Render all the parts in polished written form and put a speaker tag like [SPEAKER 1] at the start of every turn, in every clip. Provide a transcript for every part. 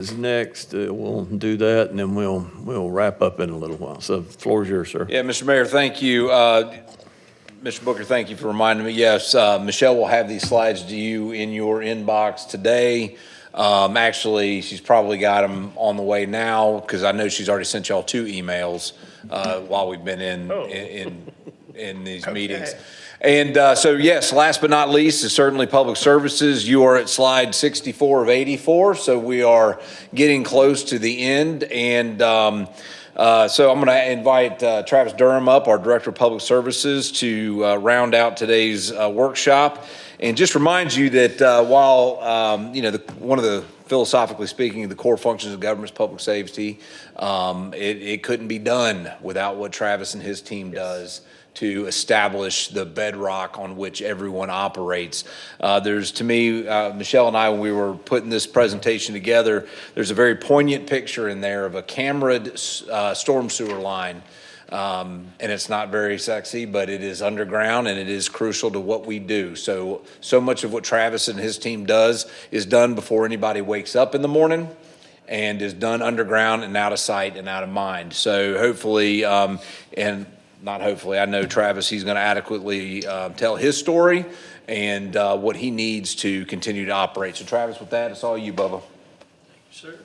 [SPEAKER 1] is next. We'll do that, and then we'll wrap up in a little while. So the floor is yours, sir.
[SPEAKER 2] Yeah, Mr. Mayor, thank you. Mr. Booker, thank you for reminding me. Yes, Michelle will have these slides to you in your inbox today. Actually, she's probably got them on the way now because I know she's already sent y'all 2 emails while we've been in these meetings. And so, yes, last but not least is certainly public services. You are at slide 64 of 84, so we are getting close to the end. And so I'm going to invite Travis Durham up, our Director of Public Services, to round out today's workshop. And just remind you that while, one of the, philosophically speaking, the core functions of government is public safety, it couldn't be done without what Travis and his team does to establish the bedrock on which everyone operates. There's, to me, Michelle and I, when we were putting this presentation together, there's a very poignant picture in there of a cameraed storm sewer line. And it's not very sexy, but it is underground and it is crucial to what we do. So much of what Travis and his team does is done before anybody wakes up in the morning and is done underground and out of sight and out of mind. So hopefully, and not hopefully, I know Travis, he's going to adequately tell his story and what he needs to continue to operate. So Travis, with that, it's all you, Bubba.
[SPEAKER 3] Thank you, sir.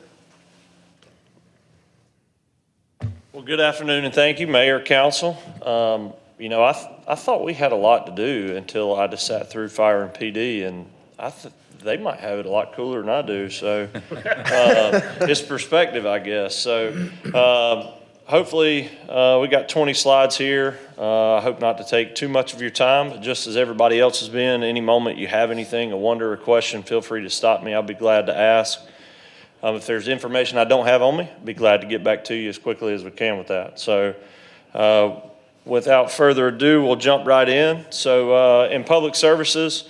[SPEAKER 3] Well, good afternoon and thank you, Mayor, Council. I thought we had a lot to do until I just sat through Fire and PD, and they might have it a lot cooler than I do. So it's perspective, I guess. So hopefully we got 20 slides here. I hope not to take too much of your time, but just as everybody else has been, any moment you have anything, a wonder, a question, feel free to stop me. I'll be glad to ask. If there's information I don't have on me, I'd be glad to get back to you as quickly as we can with that. So without further ado, we'll jump right in. So in public services,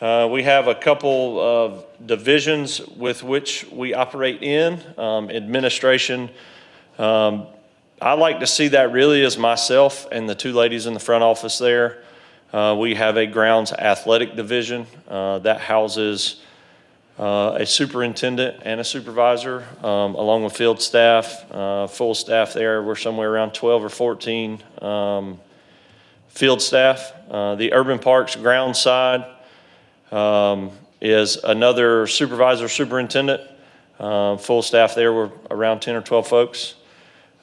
[SPEAKER 3] we have a couple of divisions with which we operate in. Administration, I like to see that really as myself and the 2 ladies in the front office there. We have a grounds athletic division that houses a superintendent and a supervisor, along with field staff, full staff there. We're somewhere around 12 or 14 field staff. The urban parks ground side is another supervisor, superintendent. Full staff there, we're around 10 or 12 folks.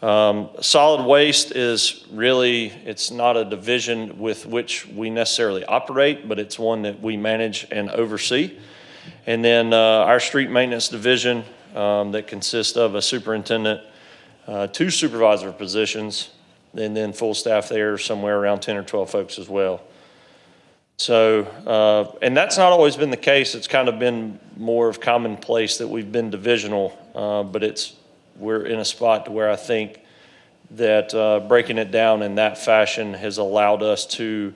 [SPEAKER 3] Solid waste is really, it's not a division with which we necessarily operate, but it's one that we manage and oversee. And then our street maintenance division that consists of a superintendent, 2 supervisor positions, and then full staff there, somewhere around 10 or 12 folks as well. So, and that's not always been the case. It's kind of been more of commonplace that we've been divisional, but we're in a spot to where I think that breaking it down in that fashion has allowed us to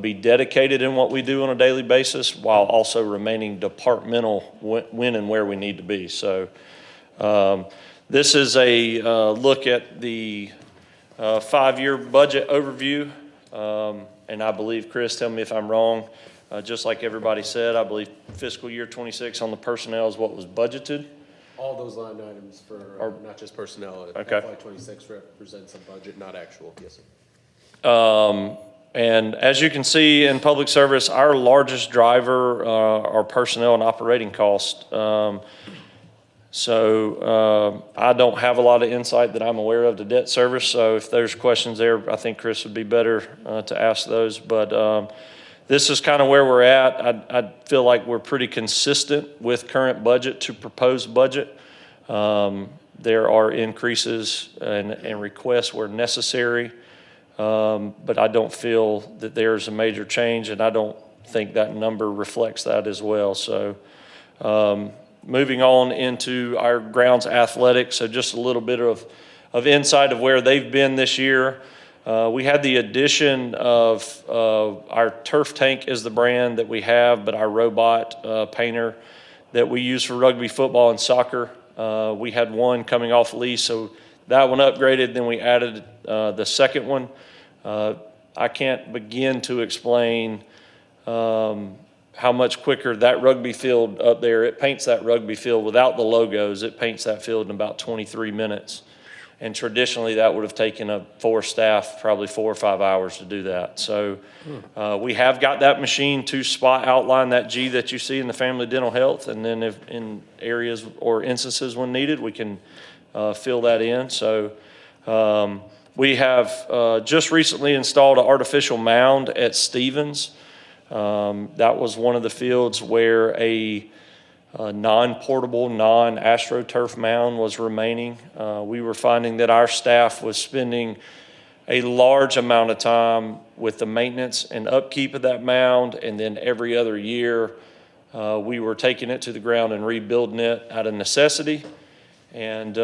[SPEAKER 3] be dedicated in what we do on a daily basis while also remaining departmental when and where we need to be. So this is a look at the 5-year budget overview. And I believe, Chris, tell me if I'm wrong, just like everybody said, I believe fiscal year 26 on the personnel is what was budgeted.
[SPEAKER 4] All those line items for not just personnel.
[SPEAKER 3] Okay.
[SPEAKER 4] FY26 represents a budget, not actual. Yes, sir.
[SPEAKER 3] And as you can see in public service, our largest driver are personnel and operating costs. So I don't have a lot of insight that I'm aware of to debt service. So if there's questions there, I think Chris would be better to ask those. But this is kind of where we're at. I feel like we're pretty consistent with current budget to proposed budget. There are increases and requests where necessary. But I don't feel that there's a major change, and I don't think that number reflects that as well. So moving on into our grounds athletics, so just a little bit of insight of where they've been this year. We had the addition of our turf tank is the brand that we have, but our robot painter that we use for rugby, football, and soccer. We had one coming off lease, so that one upgraded, then we added the second one. I can't begin to explain how much quicker that rugby field up there, it paints that rugby field without the logos, it paints that field in about 23 minutes. And traditionally, that would have taken four staff probably 4 or 5 hours to do that. So we have got that machine to spot outline that G that you see in the family dental health. And then if in areas or instances when needed, we can fill that in. So we have just recently installed an artificial mound at Stevens. That was one of the fields where a non-portable, non-AstroTurf mound was remaining. We were finding that our staff was spending a large amount of time with the maintenance and upkeep of that mound, and then every other year we were taking it to the ground and rebuilding it out of necessity. And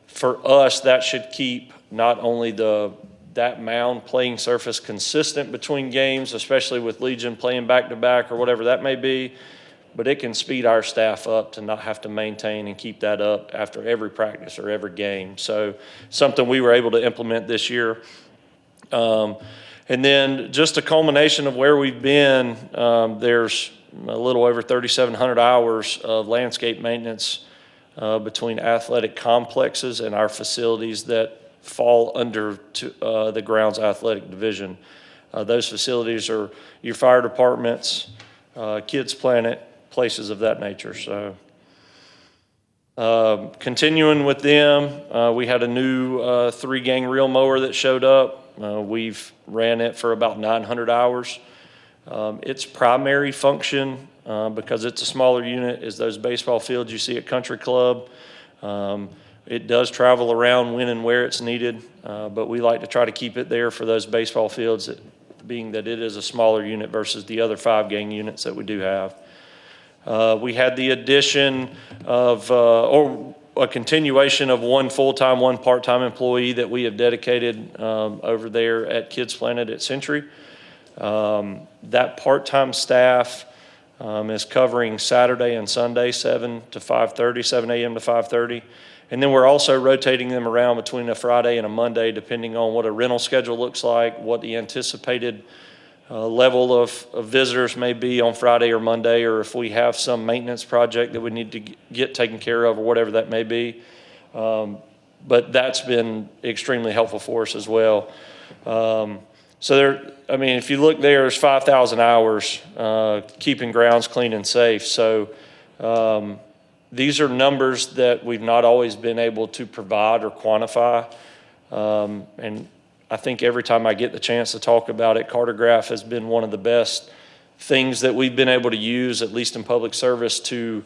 [SPEAKER 3] for us, that should keep not only that mound playing surface consistent between games, especially with Legion playing back-to-back or whatever that may be, but it can speed our staff up to not have to maintain and keep that up after every practice or every game. So something we were able to implement this year. And then just a culmination of where we've been, there's a little over 3,700 hours of landscape maintenance between athletic complexes and our facilities that fall under the grounds athletic division. Those facilities are your fire departments, Kids Planet, places of that nature. So continuing with them, we had a new 3-gang reel mower that showed up. We've ran it for about 900 hours. Its primary function, because it's a smaller unit, is those baseball fields you see at Country Club. It does travel around when and where it's needed, but we like to try to keep it there for those baseball fields, being that it is a smaller unit versus the other 5-gang units that we do have. We had the addition of, or a continuation of one full-time, one part-time employee that we have dedicated over there at Kids Planet at Century. That part-time staff is covering Saturday and Sunday, 7 to 5:30, 7 a.m. to 5:30. And then we're also rotating them around between a Friday and a Monday, depending on what a rental schedule looks like, what the anticipated level of visitors may be on Friday or Monday, or if we have some maintenance project that we need to get taken care of or whatever that may be. But that's been extremely helpful for us as well. So there, I mean, if you look there's 5,000 hours keeping grounds clean and safe. So these are numbers that we've not always been able to provide or quantify. And I think every time I get the chance to talk about it, Cartograph has been one of the best things that we've been able to use, at least in public service, to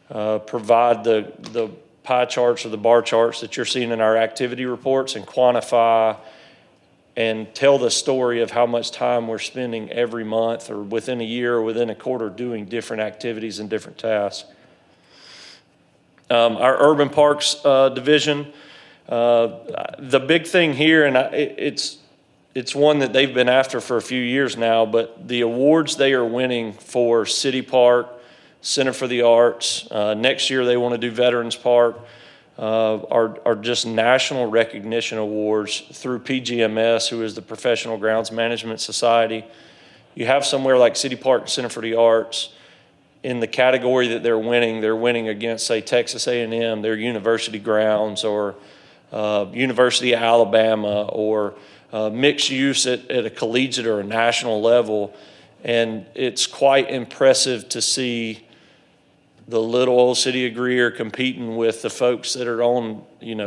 [SPEAKER 3] provide the pie charts or the bar charts that you're seeing in our activity reports and quantify and tell the story of how much time we're spending every month or within a year or within a quarter doing different activities and different tasks. Our urban parks division, the big thing here, and it's one that they've been after for a few years now, but the awards they are winning for City Park, Center for the Arts, next year they want to do Veterans Park, are just national recognition awards through PGMS, who is the Professional Grounds Management Society. You have somewhere like City Park, Center for the Arts, in the category that they're winning against, say, Texas A&M, their university grounds, or University of Alabama, or mixed use at a collegiate or a national level. And it's quite impressive to see the little old City of Greer competing with the folks that are on,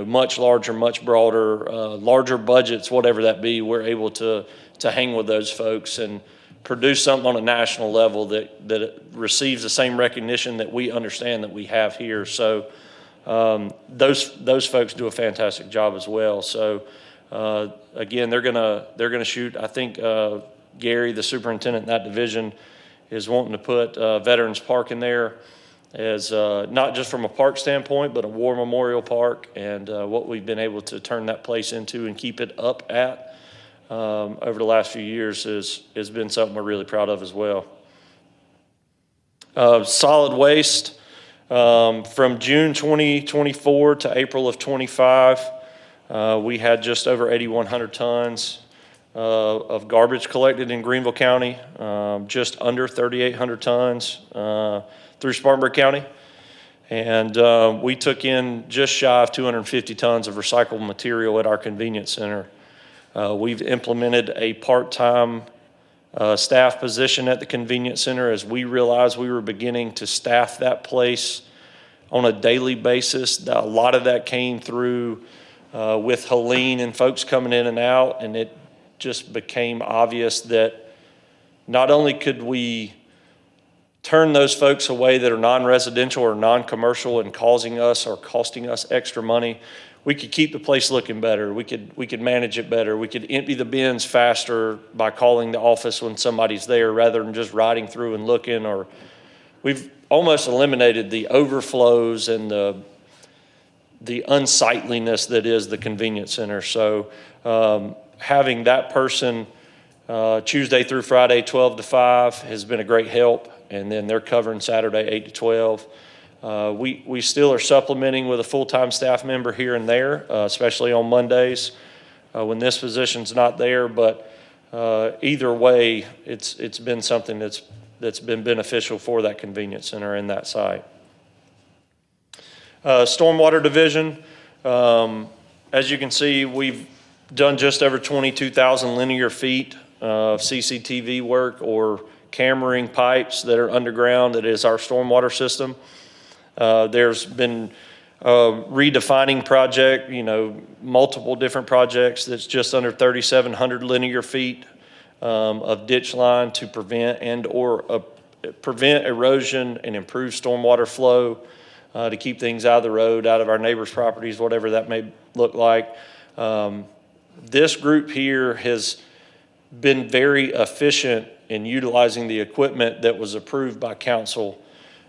[SPEAKER 3] much larger, much broader, larger budgets, whatever that be. We're able to hang with those folks and produce something on a national level that receives the same recognition that we understand that we have here. So those folks do a fantastic job as well. So again, they're gonna shoot. I think Gary, the superintendent in that division, is wanting to put Veterans Park in there as not just from a park standpoint, but a war memorial park, and what we've been able to turn that place into and keep it up at over the last few years has been something we're really proud of as well. Solid waste, from June 2024 to April of 25, we had just over 8,100 tons of garbage collected in Greenville County, just under 3,800 tons through Spartanburg County. And we took in just shy of 250 tons of recycled material at our convenience center. We've implemented a part-time staff position at the convenience center as we realized we were beginning to staff that place on a daily basis. A lot of that came through with Helene and folks coming in and out, and it just became obvious that not only could we turn those folks away that are non-residential or non-commercial and causing us or costing us extra money, we could keep the place looking better. We could manage it better. We could empty the bins faster by calling the office when somebody's there rather than just riding through and looking. Or we've almost eliminated the overflows and the unsightliness that is the convenience center. So having that person Tuesday through Friday, 12 to 5 has been a great help. And then they're covering Saturday, 8 to 12. We still are supplementing with a full-time staff member here and there, especially on Mondays when this position's not there. But either way, it's been something that's been beneficial for that convenience center and that site. Stormwater division, as you can see, we've done just over 22,000 linear feet of CCTV work or cameraing pipes that are underground. That is our stormwater system. There's been a redefining project, multiple different projects that's just under 3,700 linear feet of ditch line to prevent prevent erosion and improve stormwater flow to keep things out of the road, out of our neighbors' properties, whatever that may look like. This group here has been very efficient in utilizing the equipment that was approved by council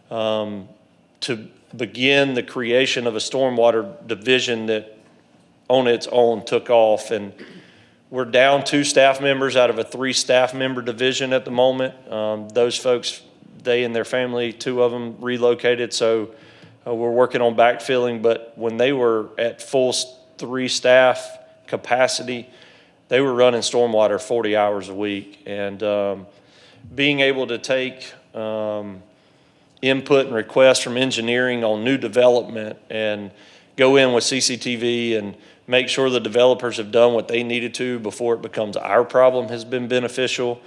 [SPEAKER 3] to begin the creation of a stormwater division that on its own took off. And we're down 2 staff members out of a 3 staff member division at the moment. Those folks, they and their family, 2 of them relocated. So we're working on backfilling, but when they were at full 3 staff capacity, they were running stormwater 40 hours a week. And being able to take input and requests from engineering on new development and go in with CCTV and make sure the developers have done what they needed to before it becomes our problem has been beneficial.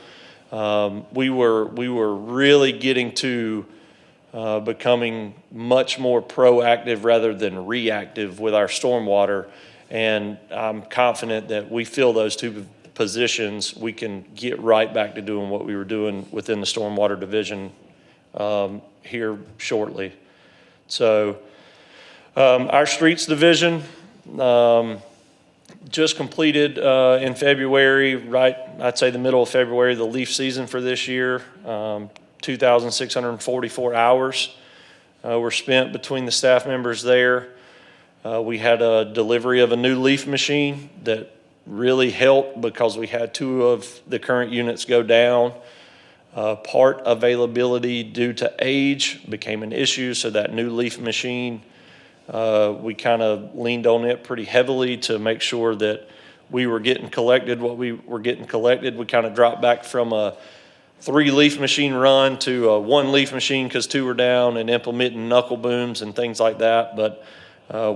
[SPEAKER 3] We were really getting to becoming much more proactive rather than reactive with our stormwater. And I'm confident that we fill those 2 positions, we can get right back to doing what we were doing within the stormwater division here shortly. So our streets division just completed in February, right, I'd say the middle of February, the leaf season for this year. 2,644 hours were spent between the staff members there. We had a delivery of a new leaf machine that really helped because we had 2 of the current units go down. Part availability due to age became an issue, so that new leaf machine, we kind of leaned on it pretty heavily to make sure that we were getting collected what we were getting collected. We kind of dropped back from a 3 leaf machine run to a 1 leaf machine because 2 were down and implementing knuckle booms and things like that. But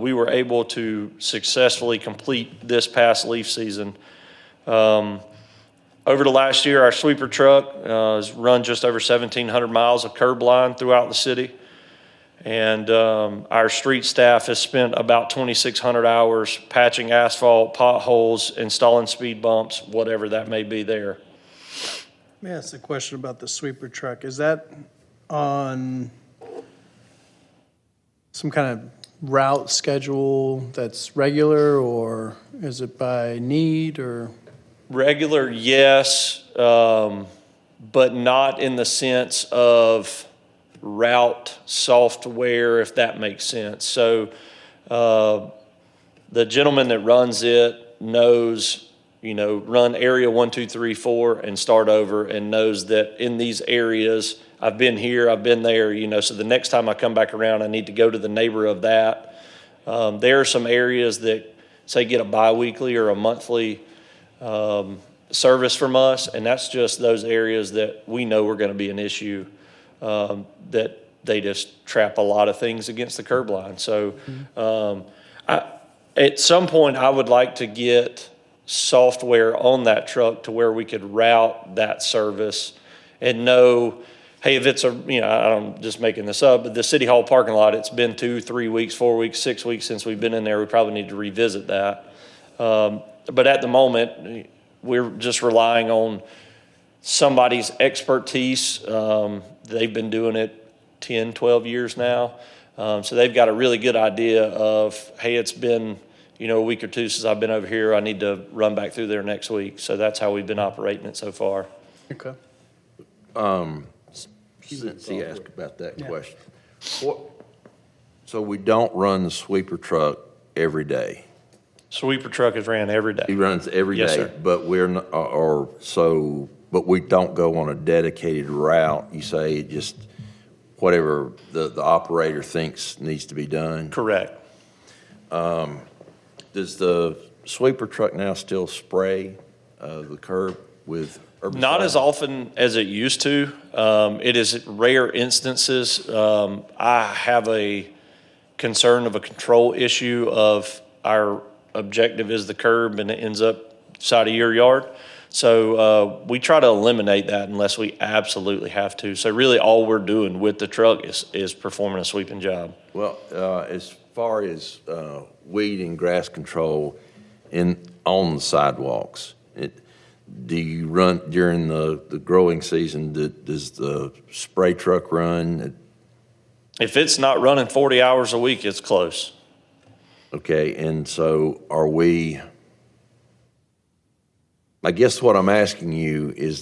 [SPEAKER 3] we were able to successfully complete this past leaf season. Over the last year, our sweeper truck has run just over 1,700 miles of curb line throughout the city. And our street staff has spent about 2,600 hours patching asphalt, potholes, installing speed bumps, whatever that may be there.
[SPEAKER 5] Let me ask a question about the sweeper truck. Is that on some kind of route schedule that's regular, or is it by need, or?
[SPEAKER 3] Regular, yes, but not in the sense of route software, if that makes sense. So the gentleman that runs it knows, run area 1, 2, 3, 4 and start over, and knows that in these areas, I've been here, I've been there, so the next time I come back around, I need to go to the neighbor of that. There are some areas that say get a bi-weekly or a monthly service from us, and that's just those areas that we know are going to be an issue, that they just trap a lot of things against the curb line. So at some point, I would like to get software on that truck to where we could route that service and know, hey, if it's I'm just making this up, but the City Hall parking lot, it's been 2, 3 weeks, 4 weeks, 6 weeks since we've been in there. We probably need to revisit that. But at the moment, we're just relying on somebody's expertise. They've been doing it 10, 12 years now. So they've got a really good idea of, hey, it's been, a week or two since I've been over here. I need to run back through there next week. So that's how we've been operating it so far.
[SPEAKER 5] Okay.
[SPEAKER 6] Since he asked about that question. So we don't run the sweeper truck every day?
[SPEAKER 3] Sweeper truck is ran every
[SPEAKER 6] He
[SPEAKER 3] day.
[SPEAKER 6] runs every day?
[SPEAKER 3] Yes, sir.
[SPEAKER 6] But we're not, but we don't go on a dedicated route? You say just whatever the operator thinks needs to be done?
[SPEAKER 3] Correct.
[SPEAKER 6] Does the sweeper truck now still spray the curb with herbicide?
[SPEAKER 3] Not as often as it used to. It is rare instances. I have a concern of a control issue of our objective is the curb and it ends up side of your yard. So we try to eliminate that unless we absolutely have to. So really all we're doing with the truck is performing a sweeping job.
[SPEAKER 6] Well, as far as weed and grass control on the sidewalks, do you run during the growing season? Does the spray truck run?
[SPEAKER 3] If it's not running 40 hours a week, it's close.
[SPEAKER 6] Okay, and so are we? I guess what I'm asking you is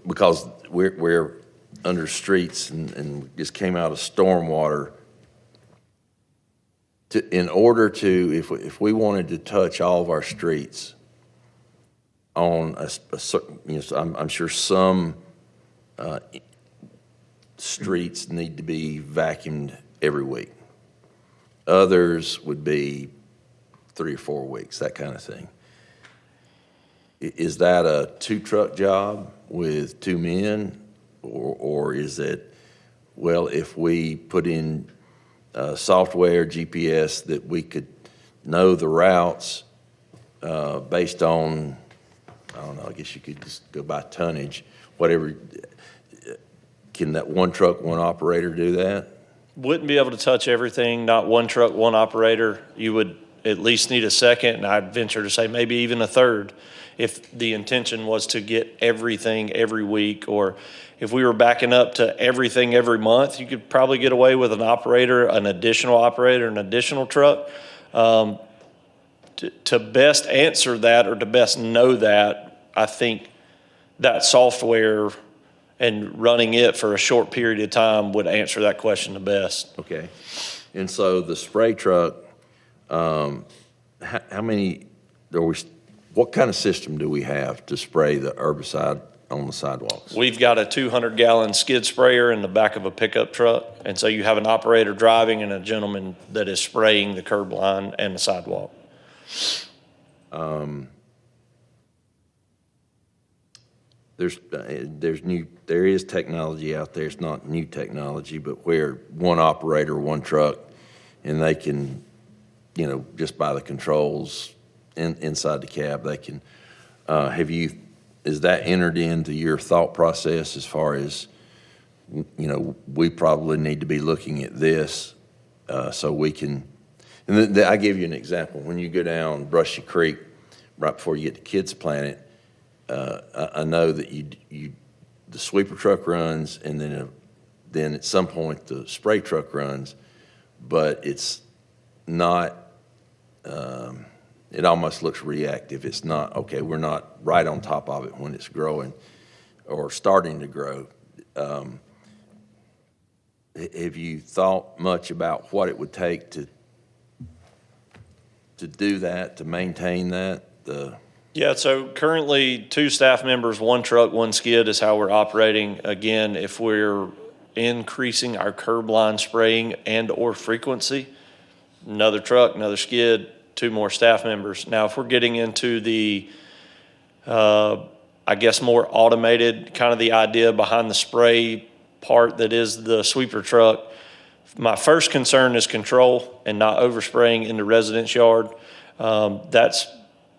[SPEAKER 6] because we're under streets and just came out of stormwater. In order to, if we wanted to touch all of our streets on a certain, I'm sure some streets need to be vacuumed every week. Others would be 3 or 4 weeks, that kind of thing. Is that a 2-truck job with 2 men? Or is it, well, if we put in software, GPS, that we could know the routes based on, I don't know, I guess you could just go by tonnage, whatever. Can that 1 truck, 1 operator do that?
[SPEAKER 3] Wouldn't be able to touch everything, not 1 truck, 1 operator. You would at least need a second, and I'd venture to say maybe even a third if the intention was to get everything every week, or if we were backing up to everything every month, you could probably get away with an operator, an additional truck. To best answer that or to best know that, I think that software and running it for a short period of time would answer that question the best.
[SPEAKER 6] Okay. And so the spray truck, how many, what kind of system do we have to spray the herbicide on the sidewalks?
[SPEAKER 3] We've got a 200-gallon skid sprayer in the back of a pickup truck, and so you have an operator driving and a gentleman that is spraying the curb line and the sidewalk.
[SPEAKER 6] There is technology out there. It's not new technology, but where 1 operator, 1 truck, and they can, just by the controls inside the cab, they can. Is that entered into your thought process as far as, we probably need to be looking at this so we can. And I give you an example. When you go down Brushy Creek, right before you get to Kids Planet, I know that the sweeper truck runs, and then at some point the spray truck runs, but it's not. It almost looks reactive. It's not, okay, we're not right on top of it when it's growing or starting to grow. Have you thought much about what it would take to do that, to maintain that?
[SPEAKER 3] Yeah, so currently 2 staff members, 1 truck, 1 skid is how we're operating. Again, if we're increasing our curb line spraying and or frequency, another truck, another skid, 2 more staff members. Now, if we're getting into the I guess more automated, kind of the idea behind the spray part that is the sweeper truck. My first concern is control and not overspraying in the residence yard. That's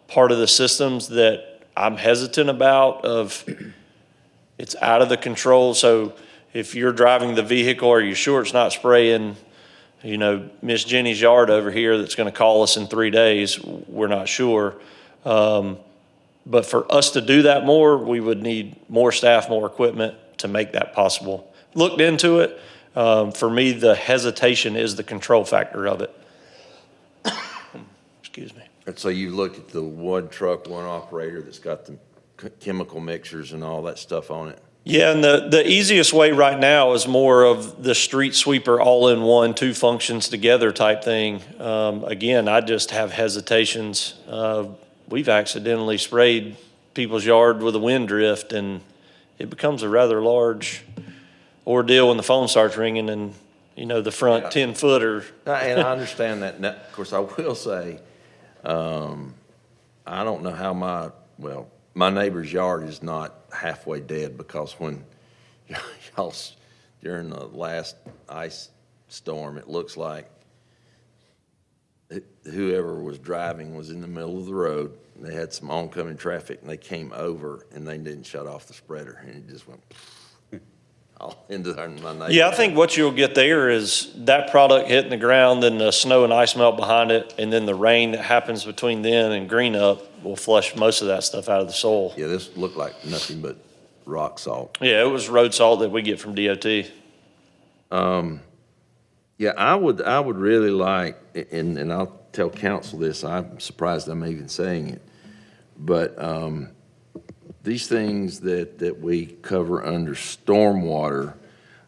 [SPEAKER 3] part of the systems that I'm hesitant about of it's out of the control. So if you're driving the vehicle, are you sure it's not spraying, Miss Jenny's yard over here that's going to call us in 3 days? We're not sure. But for us to do that more, we would need more staff, more equipment to make that possible. Looked into it. For me, the hesitation is the control factor of it. Excuse me.
[SPEAKER 6] And so you look at the one truck, one operator that's got the chemical mixers and all that stuff on it?
[SPEAKER 3] Yeah, and the easiest way right now is more of the street sweeper all-in-one, two functions together type thing. Again, I just have hesitations. We've accidentally sprayed people's yard with a wind drift, and it becomes a rather large ordeal when the phone starts ringing and, the front 10-footer.
[SPEAKER 6] And I understand that. Now, of course, I will say, I don't know how my neighbor's yard is not halfway dead because when y'all, during the last ice storm, it looks like whoever was driving was in the middle of the road. They had some oncoming traffic and they came over and they didn't shut off the spreader and it just went all into my neighbor.
[SPEAKER 3] Yeah, I think what you'll get there is that product hitting the ground, then the snow and ice melt behind it, and then the rain that happens between then and green up will flush most of that stuff out of the soil.
[SPEAKER 6] Yeah, this looked like nothing but rock salt.
[SPEAKER 3] Yeah, it was road salt that we get from DOT.
[SPEAKER 6] Yeah, I would really like, and I'll tell council this, I'm surprised I'm even saying it, but these things that we cover under stormwater,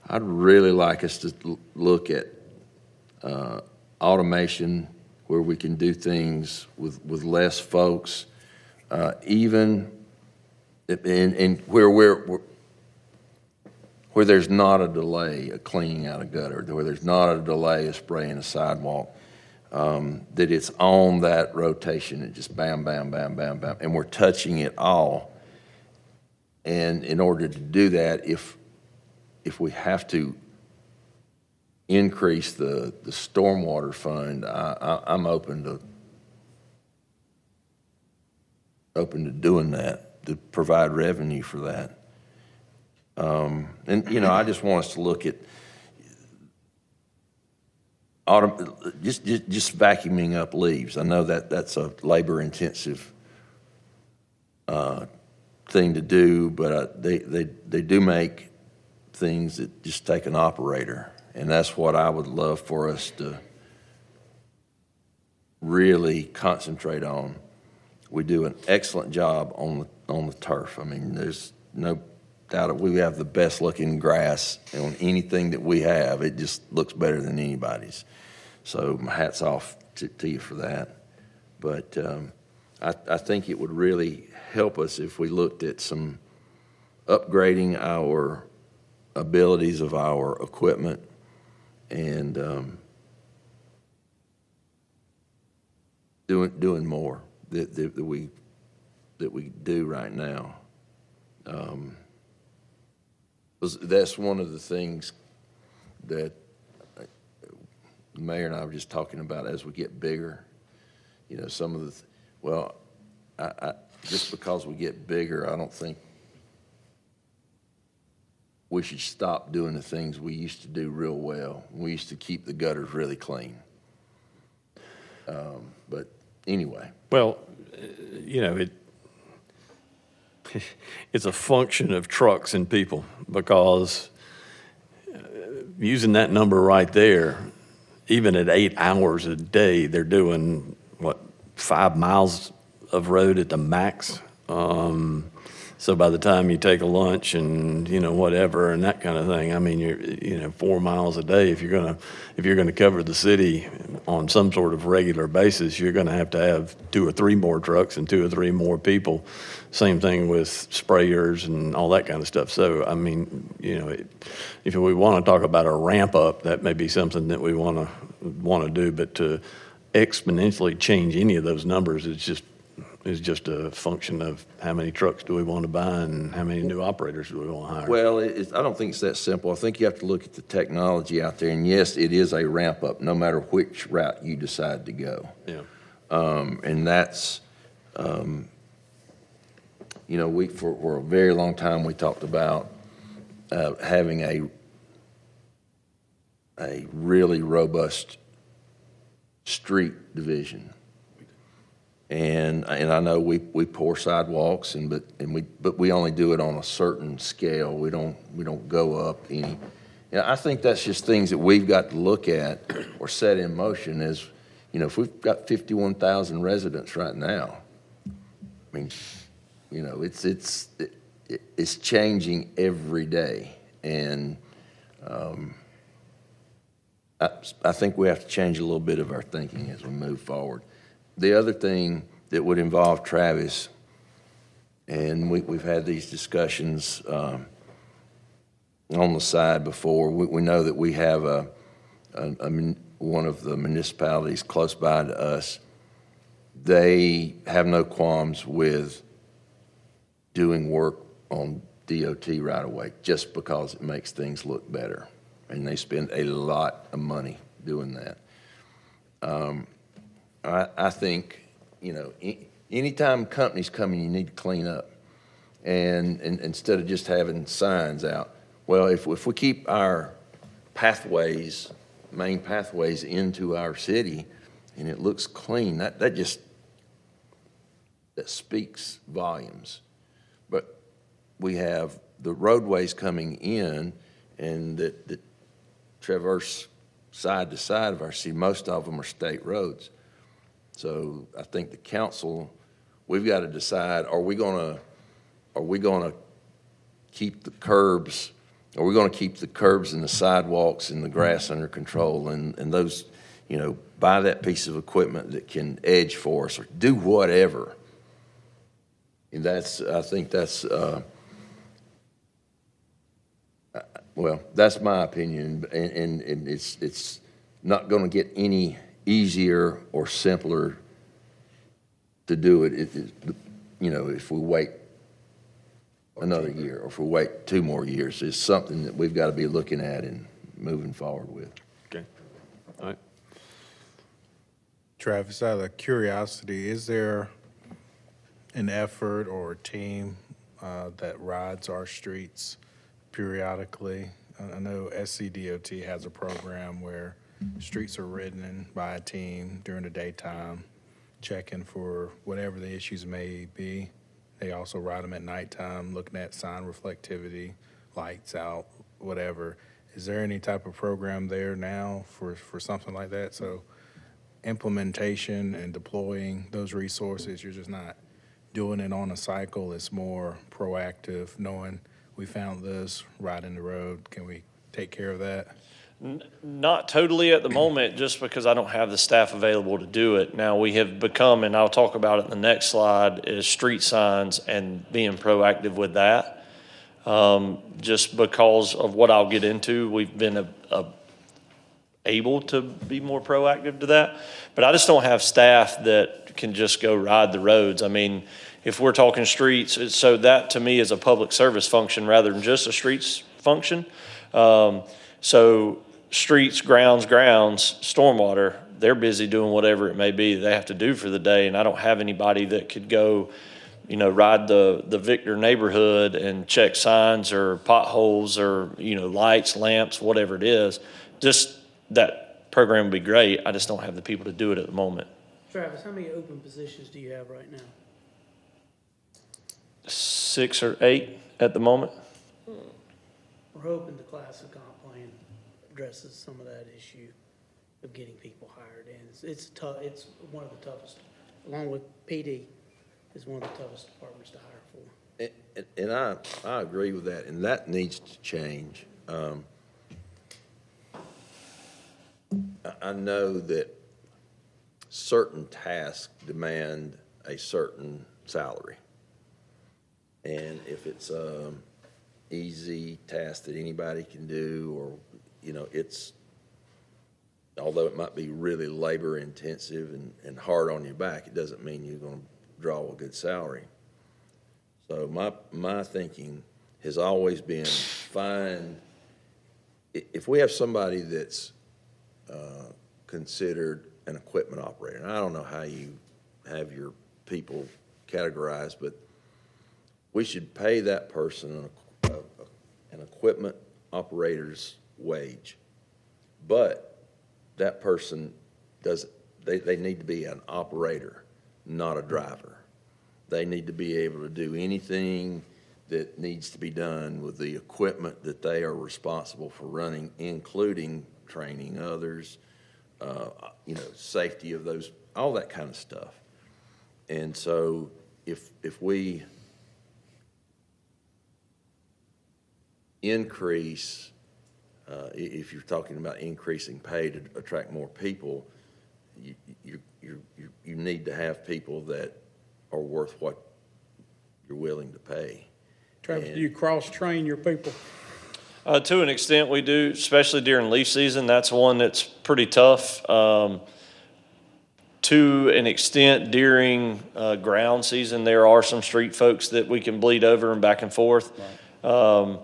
[SPEAKER 6] I'd really like us to look at automation where we can do things with less folks, even in where there's not a delay of cleaning out a gutter, where there's not a delay of spraying a sidewalk, that it's on that rotation, it just bam, bam, bam, bam, bam, and we're touching it all. And in order to do that, if we have to increase the stormwater fund, I'm open to doing that, to provide revenue for that. And, I just want us to look at just vacuuming up leaves. I know that's a labor-intensive thing to do, but they do make things that just take an operator. And that's what I would love for us to really concentrate on. We do an excellent job on the turf. I mean, there's no doubt that we have the best looking grass on anything that we have. It just looks better than anybody's. So my hat's off to you for that. But I think it would really help us if we looked at some upgrading our abilities of our equipment and doing more that we do right now. That's one of the things that the mayor and I were just talking about as we get bigger. Some of the, I just because we get bigger, I don't think we should stop doing the things we used to do real well. We used to keep the gutters really clean. But anyway.
[SPEAKER 1] Well, it's a function of trucks and people, because using that number right there, even at 8 hours a day, they're doing, 5 miles of road at the max. So by the time you take a lunch and, whatever and that kind of thing, I mean, you're, 4 miles a day. If you're gonna cover the city on some sort of regular basis, you're gonna have to have 2 or 3 more trucks and 2 or 3 more people. Same thing with sprayers and all that kind of stuff. So, I mean, if we want to talk about a ramp up, that may be something that we want to do, but to exponentially change any of those numbers, it's just It's just a function of how many trucks do we want to buy and how many new operators do we want to hire.
[SPEAKER 6] Well, I don't think it's that simple. I think you have to look at the technology out there, and yes, it is a ramp up, no matter which route you decide to go.
[SPEAKER 1] Yeah.
[SPEAKER 6] And that's, you know, for a very long time, we talked about having a really robust street division. And I know we pour sidewalks but we only do it on a certain scale. We don't go up any. I think that's just things that we've got to look at or set in motion as, you know, if we've got 51,000 residents right now, I mean, you know, it's changing every day. And I think we have to change a little bit of our thinking as we move forward. The other thing that would involve Travis, and we've had these discussions on the side before. We know that we have one of the municipalities close by to us. They have no qualms with doing work on DOT right away just because it makes things look better. And they spend a lot of money doing that. I think, you know, anytime companies come in, you need to clean up. And instead of just having signs out, well, if we keep our pathways, main pathways into our city, and it looks clean, that speaks volumes. But we have the roadways coming in and that traverse side to side of our city. Most of them are state roads. So I think the council, we've got to decide, are we going to keep the curbs, are we going to keep the curbs and the sidewalks and the grass under control and those, you know, buy that piece of equipment that can edge for us or do whatever. And I think that's, well, that's my opinion, and it's not going to get any easier or simpler to do it. You know, if we wait another year or if we wait 2 more years, it's something that we've got to be looking at and moving forward with.
[SPEAKER 1] Okay. All right.
[SPEAKER 7] Travis, out of curiosity, is there an effort or a team that rides our streets periodically? I know SCDOT has a program where streets are ridden by a team during the daytime, checking for whatever the issues may be. They also ride them at nighttime, looking at sign reflectivity, lights out, whatever. Is there any type of program there now for something like that? So implementation and deploying those resources, you're just not doing it on a cycle. It's more proactive, knowing we found this right in the road. Can we take care of that?
[SPEAKER 3] Not totally at the moment, just because I don't have the staff available to do it. Now, we have become, and I'll talk about it in the next slide, is street signs and being proactive with that. Just because of what I'll get into, we've been able to be more proactive to that. But I just don't have staff that can just go ride the roads. I mean, if we're talking streets, so that to me is a public service function rather than just a streets function. So streets, grounds, stormwater, they're busy doing whatever it may be they have to do for the day. And I don't have anybody that could go, you know, ride the Victor neighborhood and check signs or potholes or, you know, lights, lamps, whatever it is. Just that program would be great. I just don't have the people to do it at the moment.
[SPEAKER 8] Travis, how many open positions do you have right now?
[SPEAKER 3] 6 or 8 at the moment.
[SPEAKER 8] We're hoping the class of comp plan addresses some of that issue of getting people hired in. It's tough. It's one of the toughest, along with PD, is one of the toughest departments to hire for.
[SPEAKER 6] And I agree with that, and that needs to change. I know that certain tasks demand a certain salary. And if it's a easy task that anybody can do, or, you know, although it might be really labor intensive and hard on your back, it doesn't mean you're going to draw a good salary. So my thinking has always been if we have somebody that's considered an equipment operator, and I don't know how you have your people categorized, but we should pay that person an equipment operator's wage. But that person they need to be an operator, not a driver. They need to be able to do anything that needs to be done with the equipment that they are responsible for running, including training others, safety of those, all that kind of stuff. And so if we increase, if you're talking about increasing pay to attract more people, you need to have people that are worth what you're willing to pay.
[SPEAKER 9] Travis, do you cross-train your people?
[SPEAKER 3] To an extent, we do, especially during leaf season. That's one that's pretty tough. To an extent, during ground season, there are some street folks that we can bleed over and back and forth.
[SPEAKER 9] Right.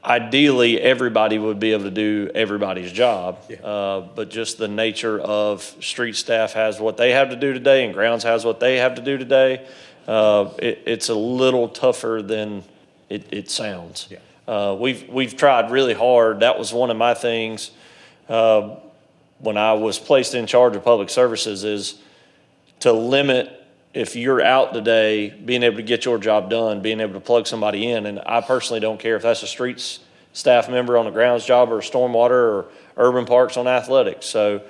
[SPEAKER 3] Ideally, everybody would be able to do everybody's job.
[SPEAKER 9] Yeah.
[SPEAKER 3] But just the nature of street staff has what they have to do today and grounds has what they have to do today. It's a little tougher than it sounds.
[SPEAKER 9] Yeah.
[SPEAKER 3] We've tried really hard. That was one of my things when I was placed in charge of public services, is to limit, if you're out today, being able to get your job done, being able to plug somebody in. And I personally don't care if that's a streets staff member on a grounds job or stormwater or urban parks on athletics. So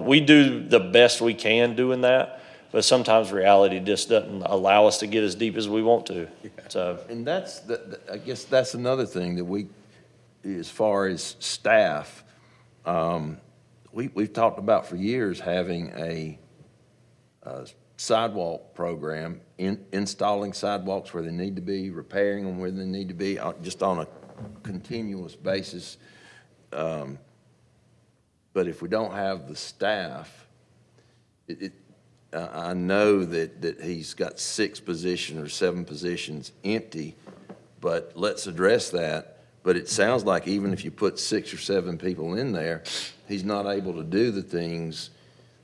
[SPEAKER 3] we do the best we can doing that, but sometimes reality just doesn't allow us to get as deep as we want to. So,
[SPEAKER 6] and I guess that's another thing that we, as far as staff, we've talked about for years having a sidewalk program, installing sidewalks where they need to be, repairing them where they need to be, just on a continuous basis. But if we don't have the staff, I know that he's got 6 positions or 7 positions empty, but let's address that. But it sounds like even if you put 6 or 7 people in there, he's not able to do the things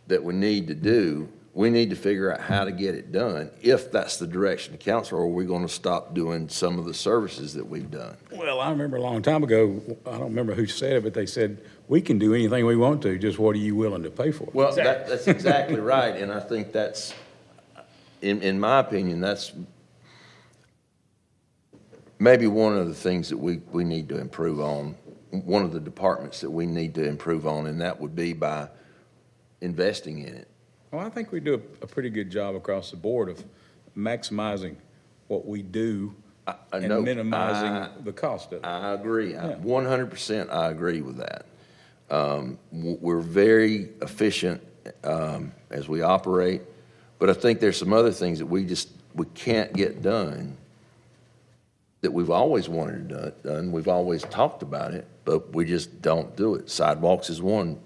[SPEAKER 6] that we need to do. We need to figure out how to get it done, if that's the direction of council, or we're going to stop doing some of the services that we've done.
[SPEAKER 9] Well, I remember a long time ago, I don't remember who said it, but they said, we can do anything we want to, just what are you willing to pay for?
[SPEAKER 6] Well, that's exactly right, and I think that's, in my opinion, that's maybe one of the things that we need to improve on, one of the departments that we need to improve on, and that would be by investing in it.
[SPEAKER 9] Well, I think we do a pretty good job across the board of maximizing what we do and minimizing the cost of it.
[SPEAKER 6] I agree.
[SPEAKER 9] Yeah.
[SPEAKER 6] 100% I agree with that. We're very efficient as we operate, but I think there's some other things that we can't get done that we've always wanted done. We've always talked about it, but we just don't do it. Sidewalks is one.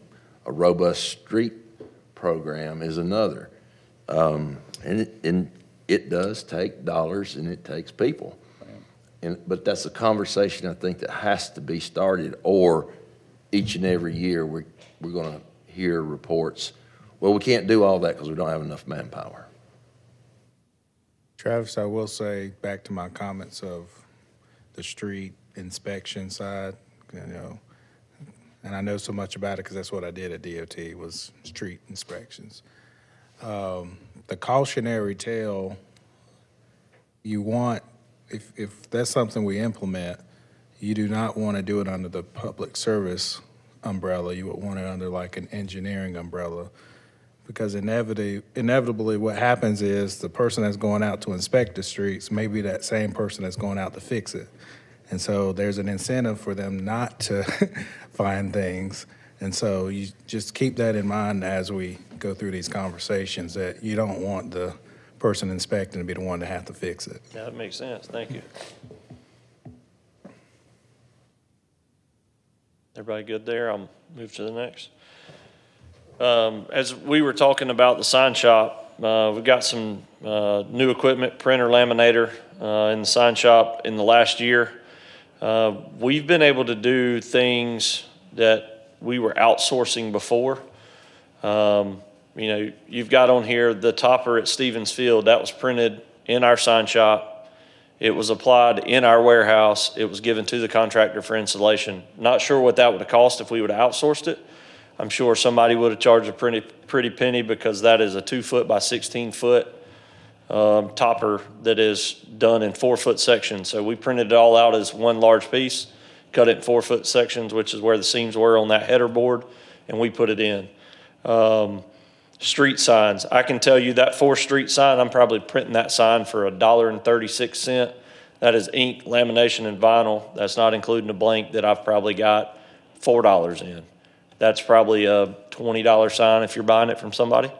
[SPEAKER 6] A robust street program is another. And it does take dollars and it takes people. But that's a conversation I think that has to be started, or each and every year we're going to hear reports, well, we can't do all that because we don't have enough manpower.
[SPEAKER 7] Travis, I will say, back to my comments of the street inspection side, and I know so much about it because that's what I did at DOT, was street inspections. The cautionary tale, you want, if that's something we implement, you do not want to do it under the public service umbrella. You would want it under like an engineering umbrella, because inevitably what happens is the person that's going out to inspect the streets may be that same person that's going out to fix it. And so there's an incentive for them not to find things. And so you just keep that in mind as we go through these conversations, that you don't want the person inspecting to be the one to have to fix it.
[SPEAKER 3] yeah, that makes sense. Thank you. Everybody good there? I'll move to the next. As we were talking about the sign shop, we've got some new equipment, printer, laminator, in the sign shop in the last year. We've been able to do things that we were outsourcing before. You know, you've got on here the topper at Stevens Field. That was printed in our sign shop. It was applied in our warehouse. It was given to the contractor for installation. Not sure what that would have cost if we would have outsourced it. I'm sure somebody would have charged a pretty penny, because that is a 2-foot by 16-foot topper that is done in 4-foot sections. So we printed it all out as one large piece, cut it in 4-foot sections, which is where the seams were on that header board, and we put it in. Street signs, I can tell you that 4th Street sign, I'm probably printing that sign for $1.36. That is ink, lamination, and vinyl. That's not including a blank that I've probably got $4 in. That's probably a $20 sign if you're buying it from somebody.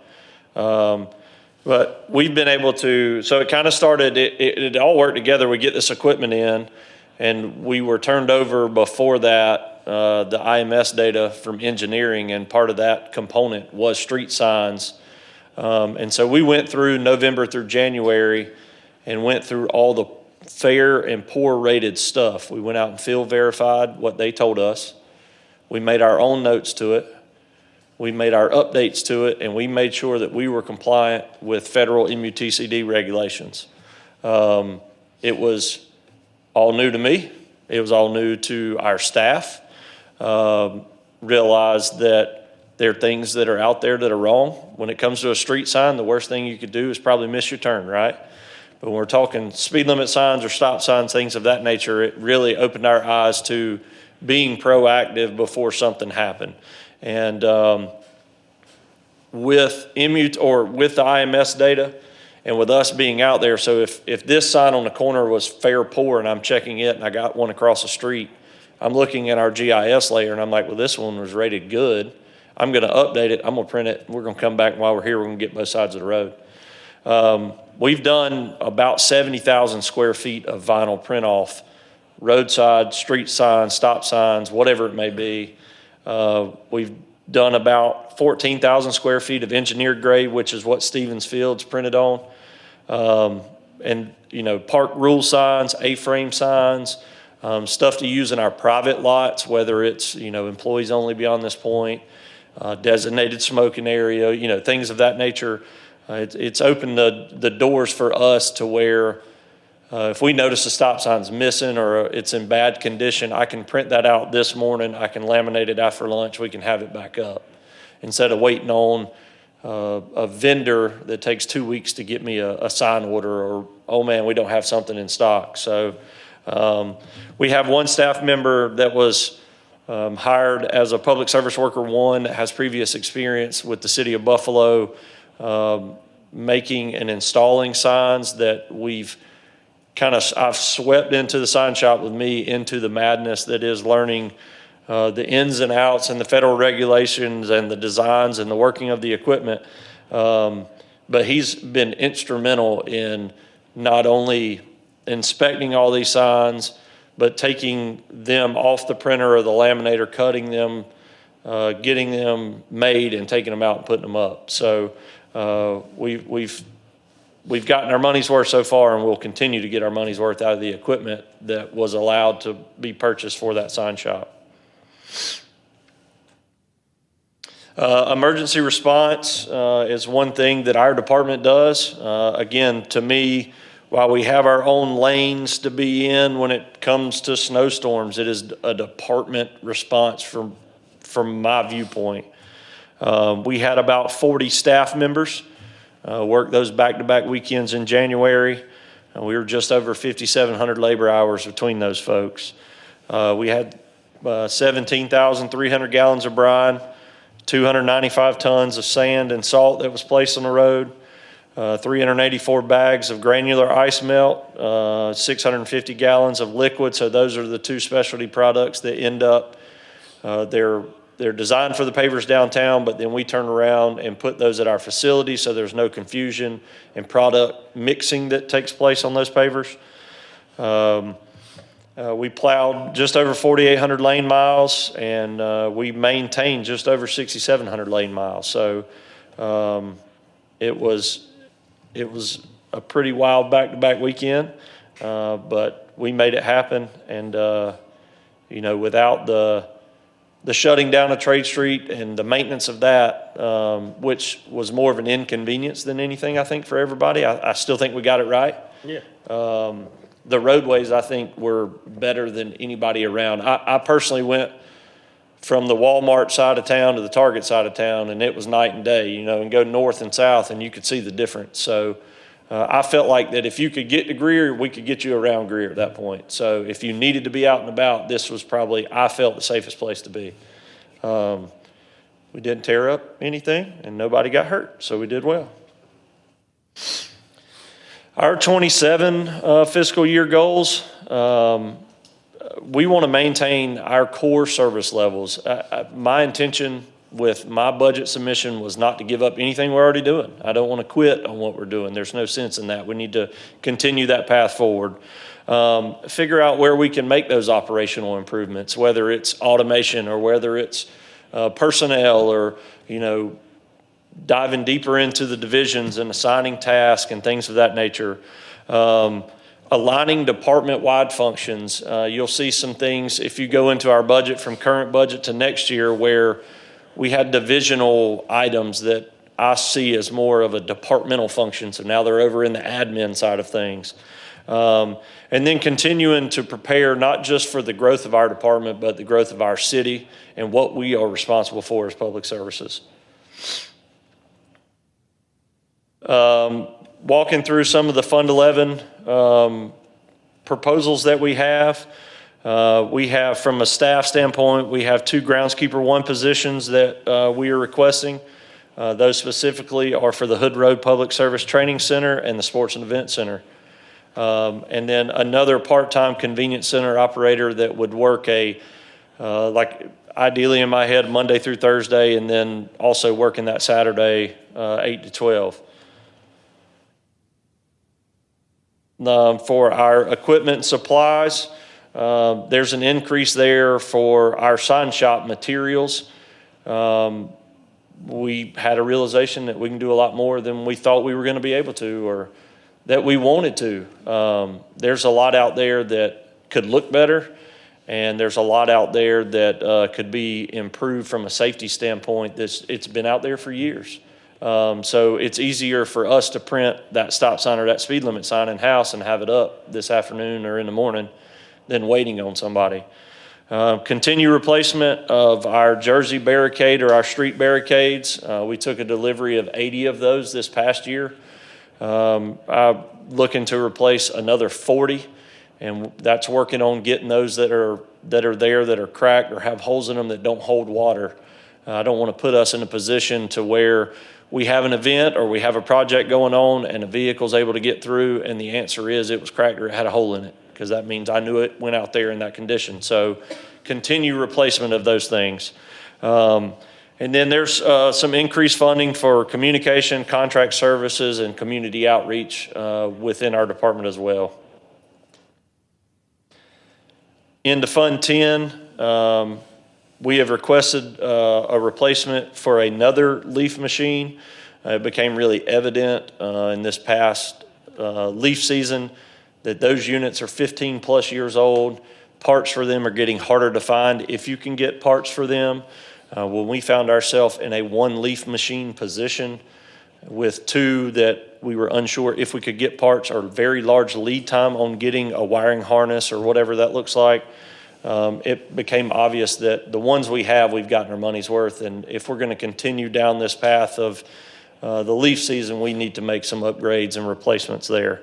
[SPEAKER 3] But we've been able to, so it kind of started, it all worked together. We get this equipment in, and we were turned over before that the IMS data from engineering, and part of that component was street signs. And so we went through November through January and went through all the fair and poor rated stuff. We went out and field verified what they told us. We made our own notes to it. We made our updates to it, and we made sure that we were compliant with federal MUTCD regulations. It was all new to me. It was all new to our staff. Realized that there are things that are out there that are wrong. When it comes to a street sign, the worst thing you could do is probably miss your turn, right? But when we're talking speed limit signs or stop signs, things of that nature, it really opened our eyes to being proactive before something happened. And with with the IMS data, and with us being out there, so if this sign on the corner was fair poor and I'm checking it and I got one across the street, I'm looking at our GIS layer and I'm like, well, this one was rated good. I'm going to update it. I'm going to print it. We're going to come back, and while we're here, we're going to get both sides of the road. We've done about 70,000 square feet of vinyl print off, roadside, street signs, stop signs, whatever it may be. We've done about 14,000 square feet of engineered grade, which is what Stevens Field's printed on. And, you know, park rule signs, A-frame signs, stuff to use in our private lots, whether it's, you know, employees only beyond this point, designated smoking area, you know, things of that nature. It's opened the doors for us to where if we notice a stop sign's missing or it's in bad condition, I can print that out this morning. I can laminate it after lunch. We can have it back up instead of waiting on a vendor that takes 2 weeks to get me a sign order, or, oh man, we don't have something in stock. So we have one staff member that was hired as a public service worker one that has previous experience with the city of Buffalo, making and installing signs that I've swept into the sign shop with me into the madness that is learning the ins and outs and the federal regulations and the designs and the working of the equipment. But he's been instrumental in not only inspecting all these signs, but taking them off the printer or the laminator, cutting them, getting them made and taking them out and putting them up. So we've gotten our money's worth so far, and we'll continue to get our money's worth out of the equipment that was allowed to be purchased for that sign shop. Emergency response is one thing that our department does. Again, to me, while we have our own lanes to be in when it comes to snowstorms, it is a department response from my viewpoint. We had about 40 staff members work those back-to-back weekends in January. We were just over 5,700 labor hours between those folks. We had 17,300 gallons of brine, 295 tons of sand and salt that was placed on the road, 384 bags of granular ice melt, 650 gallons of liquid. So those are the two specialty products that end up, they're designed for the pavers downtown, but then we turn around and put those at our facility so there's no confusion and product mixing that takes place on those pavers. We plowed just over 4,800 lane miles, and we maintained just over 6,700 lane miles. So It was a pretty wild back-to-back weekend, but we made it happen. And, without the shutting down of Trade Street and the maintenance of that, which was more of an inconvenience than anything, I think, for everybody, I still think we got it right.
[SPEAKER 4] Yeah.
[SPEAKER 3] The roadways, I think, were better than anybody around. I personally went from the Walmart side of town to the Target side of town, and it was night and day, and go north and south, and you could see the difference. So I felt like that if you could get to Greer, we could get you around Greer at that point. So if you needed to be out and about, this was probably, I felt, the safest place to be. We didn't tear up anything, and nobody got hurt, so we did well. Our 27 fiscal year goals, we want to maintain our core service levels. My intention with my budget submission was not to give up anything we're already doing. I don't want to quit on what we're doing. There's no sense in that. We need to continue that path forward. Figure out where we can make those operational improvements, whether it's automation or whether it's personnel or, diving deeper into the divisions and assigning tasks and things of that nature. Aligning department-wide functions. You'll see some things if you go into our budget from current budget to next year where we had divisional items that I see as more of a departmental function. So now they're over in the admin side of things. And then continuing to prepare not just for the growth of our department, but the growth of our city and what we are responsible for as public services. Walking through some of the Fund 11 proposals that we have. We have, from a staff standpoint, we have 2 groundskeeper 1 positions that we are requesting. Those specifically are for the Hood Road Public Service Training Center and the Sports and Event Center. And then another part-time convenience center operator that would work ideally in my head, Monday through Thursday, and then also working that Saturday, 8 to 12. For our equipment and supplies, there's an increase there for our sign shop materials. We had a realization that we can do a lot more than we thought we were going to be able to, or that we wanted to. There's a lot out there that could look better, and there's a lot out there that could be improved from a safety standpoint. It's been out there for years. So it's easier for us to print that stop sign or that speed limit sign in-house and have it up this afternoon or in the morning than waiting on somebody. Continue replacement of our Jersey barricade or our street barricades. We took a delivery of 80 of those this past year. I'm looking to replace another 40, and that's working on getting those that are there that are cracked or have holes in them that don't hold water. I don't want to put us in a position to where we have an event or we have a project going on and a vehicle's able to get through and the answer is it was cracked or it had a hole in it, because that means I knew it went out there in that condition. So continue replacement of those things. And then there's some increased funding for communication, contract services, and community outreach within our department as well. Into Fund 10, we have requested a replacement for another leaf machine. It became really evident in this past leaf season that those units are 15 plus years old. Parts for them are getting harder to find if you can get parts for them. When we found ourselves in a 1 leaf machine position with 2 that we were unsure if we could get parts, or very large lead time on getting a wiring harness or whatever that looks like, it became obvious that the ones we have, we've gotten our money's worth. And if we're going to continue down this path of the leaf season, we need to make some upgrades and replacements there.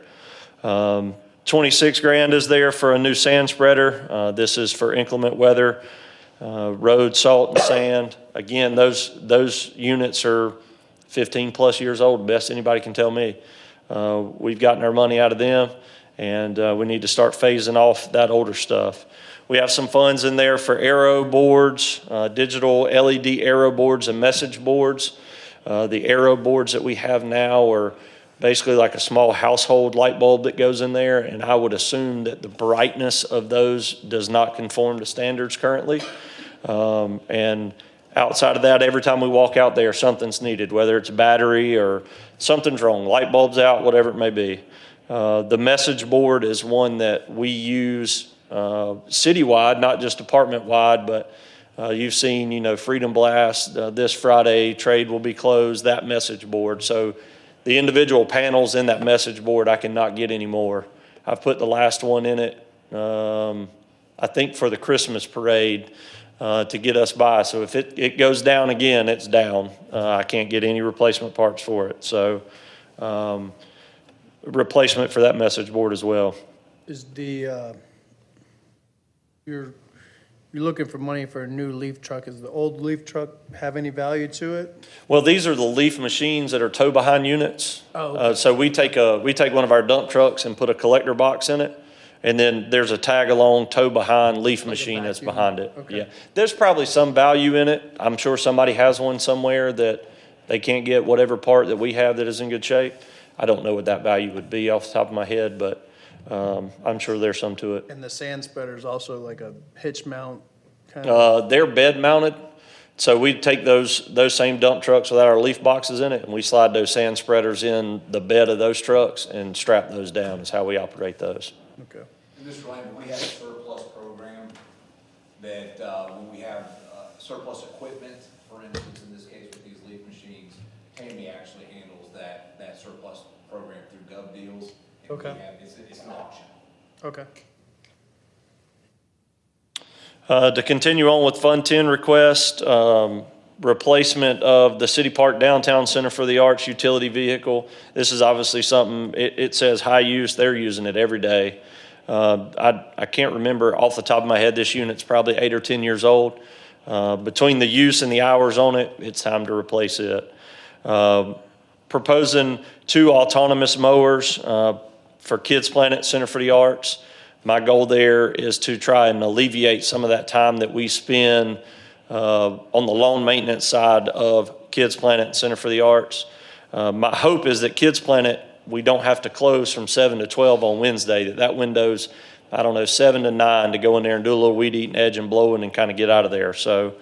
[SPEAKER 3] 26 grand is there for a new sand spreader. This is for inclement weather, road, salt, and sand. Again, those units are 15 plus years old, best anybody can tell me. We've gotten our money out of them, and we need to start phasing off that older stuff. We have some funds in there for aero boards, digital LED aero boards and message boards. The aero boards that we have now are basically like a small household light bulb that goes in there, and I would assume that the brightness of those does not conform to standards currently. And outside of that, every time we walk out there, something's needed, whether it's a battery or something's wrong, light bulb's out, whatever it may be. The message board is one that we use citywide, not just department-wide, but you've seen, Freedom Blast, this Friday, trade will be closed, that message board. So the individual panels in that message board, I cannot get anymore. I've put the last one in it, I think for the Christmas parade, to get us by. So if it goes down again, it's down. I can't get any replacement parts for it. So replacement for that message board as well.
[SPEAKER 5] Is you're looking for money for a new leaf truck. Does the old leaf truck have any value to it?
[SPEAKER 3] Well, these are the leaf machines that are tow behind units.
[SPEAKER 5] Oh, okay.
[SPEAKER 3] So we take one of our dump trucks and put a collector box in it. And then there's a tag-along tow-behind leaf machine that's
[SPEAKER 5] vacuum.
[SPEAKER 3] behind it.
[SPEAKER 5] Okay.
[SPEAKER 3] Yeah, there's probably some value in it. I'm sure somebody has one somewhere that they can't get whatever part that we have that is in good shape. I don't know what that value would be off the top of my head, but I'm sure there's some to it.
[SPEAKER 5] And the sand spreader is also like a hitch mount kind of?
[SPEAKER 3] They're bed mounted, so we take those same dump trucks without our leaf boxes in it, and we slide those sand spreaders in the bed of those trucks and strap those down. Is how we operate those.
[SPEAKER 5] Okay.
[SPEAKER 2] Mr. Lambert, we have a surplus program that, when we have surplus equipment, for instance, in this case with these leaf machines, Tammy actually handles that surplus program through Gov Deals. And
[SPEAKER 5] Okay.
[SPEAKER 2] It's an auction.
[SPEAKER 5] Okay.
[SPEAKER 3] To continue on with Fund 10 request, replacement of the City Park Downtown Center for the Arts utility vehicle. This is obviously something, it says high use, they're using it every day. I can't remember off the top of my head, this unit's probably 8 or 10 years old. Between the use and the hours on it, it's time to replace it. Proposing 2 autonomous mowers for Kids Planet Center for the Arts. My goal there is to try and alleviate some of that time that we spend on the lawn maintenance side of Kids Planet Center for the Arts. My hope is that Kids Planet, we don't have to close from 7 to 12 on Wednesday, that window's, 7 to 9 to go in there and do a little weed eating, edge and blowing and kind of get out of there. So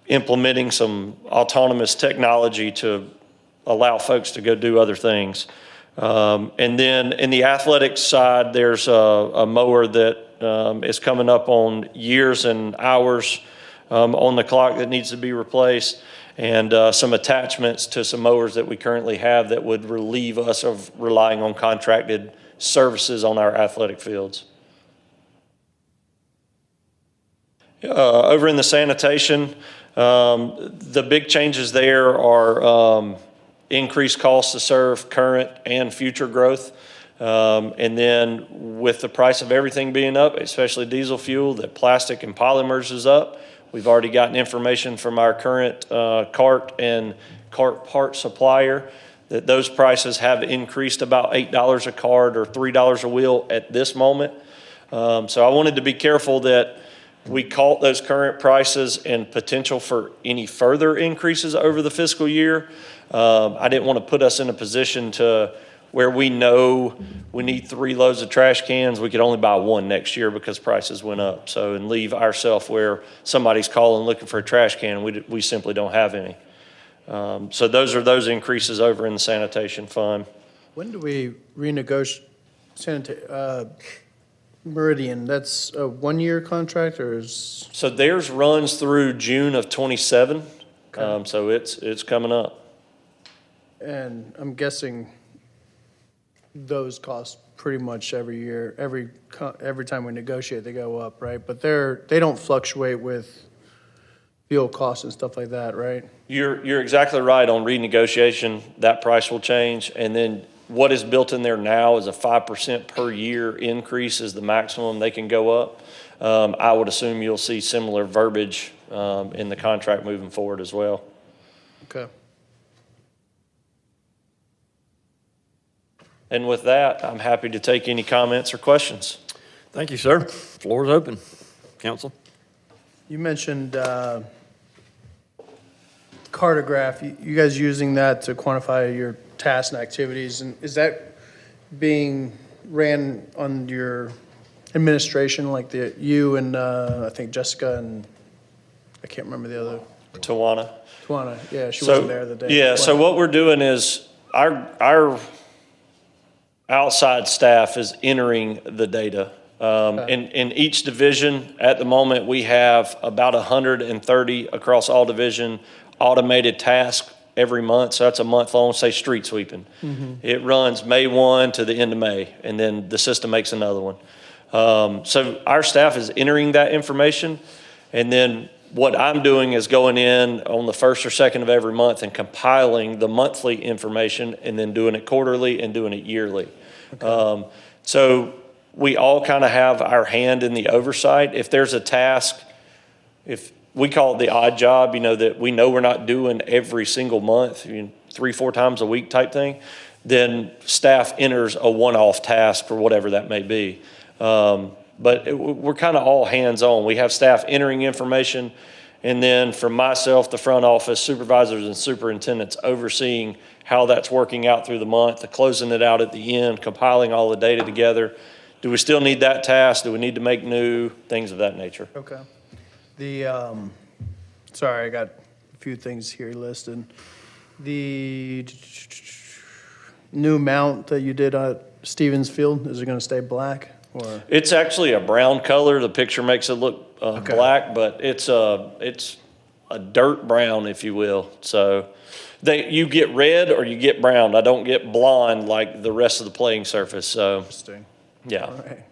[SPEAKER 3] implementing some autonomous technology to allow folks to go do other things. And then in the athletics side, there's a mower that is coming up on years and hours on the clock that needs to be replaced, and some attachments to some mowers that we currently have that would relieve us of relying on contracted services on our athletic fields. Over in the sanitation, the big changes there are increased costs to serve current and future growth. And then with the price of everything being up, especially diesel fuel, that plastic and polymers is up. We've already gotten information from our current cart and cart part supplier that those prices have increased about $8 a cart or $3 a wheel at this moment. So I wanted to be careful that we caught those current prices and potential for any further increases over the fiscal year. I didn't want to put us in a position to where we know we need 3 loads of trash cans, we could only buy 1 next year because prices went up. So, and leave ourselves where somebody's calling looking for a trash can, we simply don't have any. So those are those increases over in the sanitation fund.
[SPEAKER 5] When do we renegotiate Meridian? That's a 1-year contract or is?
[SPEAKER 3] So theirs runs through June of 27.
[SPEAKER 5] Okay.
[SPEAKER 3] So it's coming up.
[SPEAKER 5] And I'm guessing those cost pretty much every year, every time we negotiate, they go up, right? But they don't fluctuate with fuel costs and stuff like that, right?
[SPEAKER 3] You're exactly right on renegotiation, that price will change. And then what is built in there now is a 5% per year increase is the maximum they can go up. I would assume you'll see similar verbiage in the contract moving forward as well.
[SPEAKER 5] Okay.
[SPEAKER 3] And with that, I'm happy to take any comments or questions.
[SPEAKER 1] Thank you, sir. Floor is open. Council?
[SPEAKER 5] You mentioned Cartograph. You guys using that to quantify your tasks and activities, and is that being ran on your administration, like you and I think Jessica and I can't remember the other,
[SPEAKER 3] Tawana.
[SPEAKER 5] Tawana, yeah, she
[SPEAKER 3] So,
[SPEAKER 5] wasn't there the day.
[SPEAKER 3] yeah, so what we're doing is our outside staff is entering the data. In each division, at the moment, we have about 130 across all division automated tasks every month. So that's a month long, say street sweeping. It runs May 1 to the end of May, and then the system makes another one. So our staff is entering that information, and then what I'm doing is going in on the first or second of every month and compiling the monthly information and then doing it quarterly and doing it yearly. So we all kind of have our hand in the oversight. If there's a task, if we call it the odd job, that we know we're not doing every single month, 3-4 times a week type thing, then staff enters a one-off task for whatever that may be. But we're kind of all hands-on. We have staff entering information, and then from myself, the front office, supervisors and superintendents overseeing how that's working out through the month, closing it out at the end, compiling all the data together. Do we still need that task? Do we need to make new? Things of that nature.
[SPEAKER 5] Okay. The, sorry, I got a few things here listed. The new mount that you did at Stevens Field, is it going to stay black or?
[SPEAKER 3] It's actually a brown color. The picture makes it look black, but it's a dirt brown, if you will. So you get red or you get brown. I don't get blonde like the rest of the playing surface. So
[SPEAKER 5] Interesting.
[SPEAKER 3] yeah.
[SPEAKER 5] All right.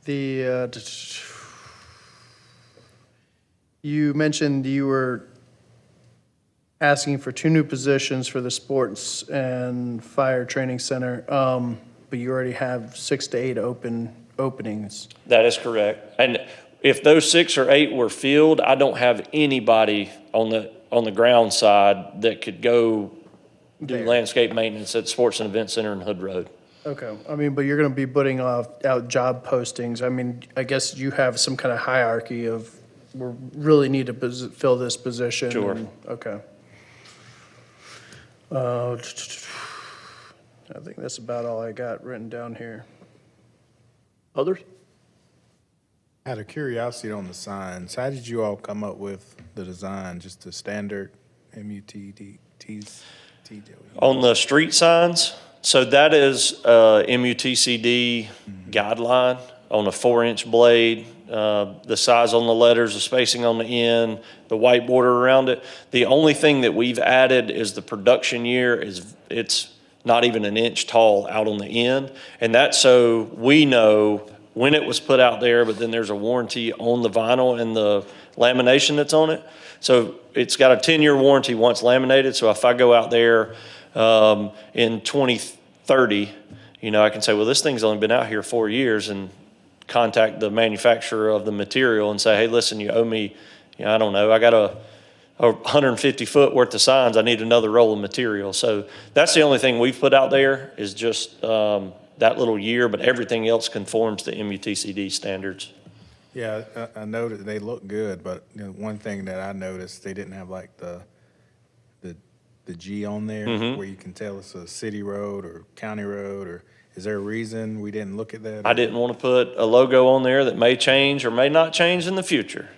[SPEAKER 5] The, you mentioned you were asking for 2 new positions for the sports and fire training center, but you already have 6 to 8 openings.
[SPEAKER 3] That is correct. And if those 6 or 8 were filled, I don't have anybody on the ground side that could go do
[SPEAKER 5] There.
[SPEAKER 3] landscape maintenance at Sports and Event Center in Hood Road.
[SPEAKER 5] Okay, I mean, but you're gonna be putting out job postings. I mean, I guess you have some kind of hierarchy of, we really need to fill this position.
[SPEAKER 3] Sure.
[SPEAKER 5] Okay. I think that's about all I got written down here.
[SPEAKER 1] Others?
[SPEAKER 7] Out of curiosity on the signs, how did you all come up with the design, just the standard MUTCD?
[SPEAKER 3] On the street signs, so that is MUTCD guideline on a 4-inch blade, the size on the letters, the spacing on the end, the white border around it. The only thing that we've added is the production year it's not even an inch tall out on the end. And that's so we know when it was put out there, but then there's a warranty on the vinyl and the lamination that's on it. So it's got a 10-year warranty once laminated. So if I go out there in 2030, I can say, well, this thing's only been out here 4 years, and contact the manufacturer of the material and say, hey, listen, you owe me, I don't know, I got a 150 foot worth of signs. I need another roll of material. So that's the only thing we've put out there is just that little year, but everything else conforms to MUTCD standards.
[SPEAKER 7] Yeah, I noticed they look good, but one thing that I noticed, they didn't have like the G on there where you can tell it's a city road or county road, or is there a reason we didn't look at that?
[SPEAKER 3] I didn't want to put a logo on there that may change or may not change in the future.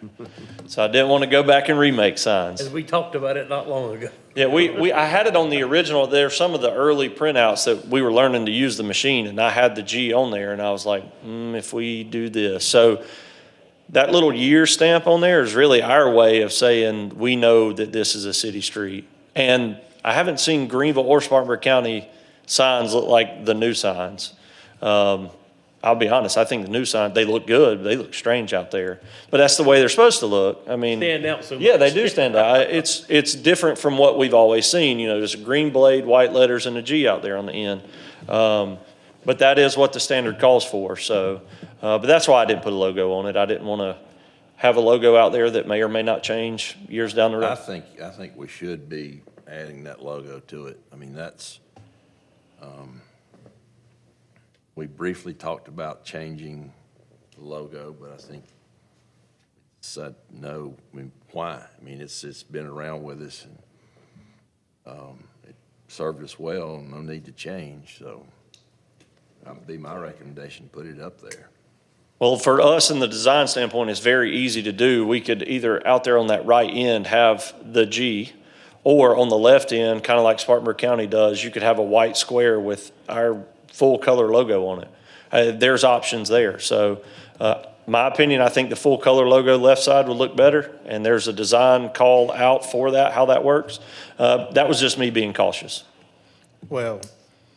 [SPEAKER 3] So I didn't want to go back and remake signs.
[SPEAKER 4] As we talked about it not long ago.
[SPEAKER 3] Yeah, I had it on the original. There's some of the early printouts that we were learning to use the machine, and I had the G on there, and I was like, if we do this. So that little year stamp on there is really our way of saying we know that this is a city street. And I haven't seen Greenville or Spartanburg County signs look like the new signs. I'll be honest, I think the new signs, they look good, they look strange out there. But that's the way they're supposed to look. I mean,
[SPEAKER 4] Stand out so much.
[SPEAKER 3] Yeah, they do stand out. It's different from what we've always seen. There's a green blade, white letters, and a G out there on the end. But that is what the standard calls for. So, but that's why I didn't put a logo on it. I didn't want to have a logo out there that may or may not change years down the road.
[SPEAKER 6] I think we should be adding that logo to it. I mean, that's, we briefly talked about changing the logo, but I think said no. I mean, why? I mean, it's been around with us, and it served us well. No need to change. So that would be my recommendation. Put it up there.
[SPEAKER 3] Well, for us in the design standpoint, it's very easy to do. We could either out there on that right end have the G, or on the left end, kind of like Spartanburg County does, you could have a white square with our full color logo on it. There's options there. So my opinion, I think the full color logo left side would look better, and there's a design call out for that, how that works. That was just me being cautious.
[SPEAKER 7] Well,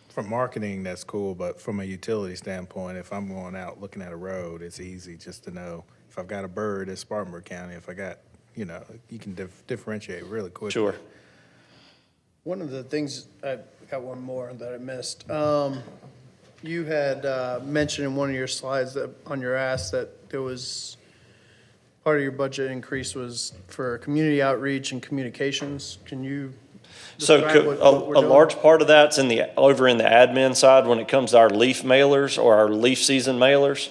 [SPEAKER 7] from marketing, that's cool, but from a utility standpoint, if I'm going out looking at a road, it's easy just to know if I've got a bird, it's Spartanburg County. If I got, you know, you can differentiate really quickly.
[SPEAKER 3] Sure.
[SPEAKER 5] One of the things, I got one more that I missed. You had mentioned in one of your slides that on your ask that there was, part of your budget increase was for community outreach and communications. Can you
[SPEAKER 3] So
[SPEAKER 5] describe what we're
[SPEAKER 3] a
[SPEAKER 5] doing?
[SPEAKER 3] large part of that's over in the admin side when it comes to our leaf mailers or our leaf season mailers.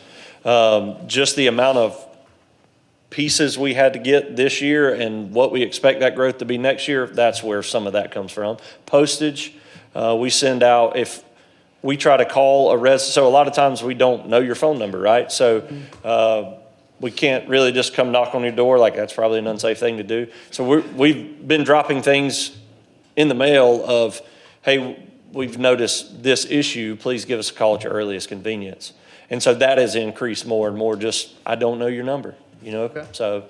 [SPEAKER 3] Just the amount of pieces we had to get this year and what we expect that growth to be next year, that's where some of that comes from. Postage, we send out, if we try to call so a lot of times we don't know your phone number, right? So we can't really just come knock on your door, like that's probably an unsafe thing to do. So we've been dropping things in the mail of, hey, we've noticed this issue, please give us a call at your earliest convenience. And so that has increased more and more, just, I don't know your number, you know?
[SPEAKER 5] Okay.
[SPEAKER 3] So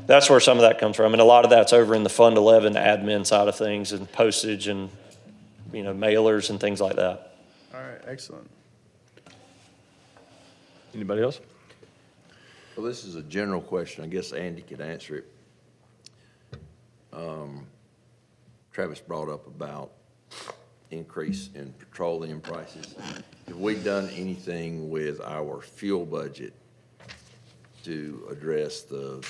[SPEAKER 3] that's where some of that comes from. And a lot of that's over in the Fund 11 admin side of things and postage and, you know, mailers and things like that.
[SPEAKER 5] All right, excellent.
[SPEAKER 1] Anybody else?
[SPEAKER 6] Well, this is a general question. I guess Andy could answer it. Travis brought up about increase in petroleum prices. Have we done anything with our fuel budget to address the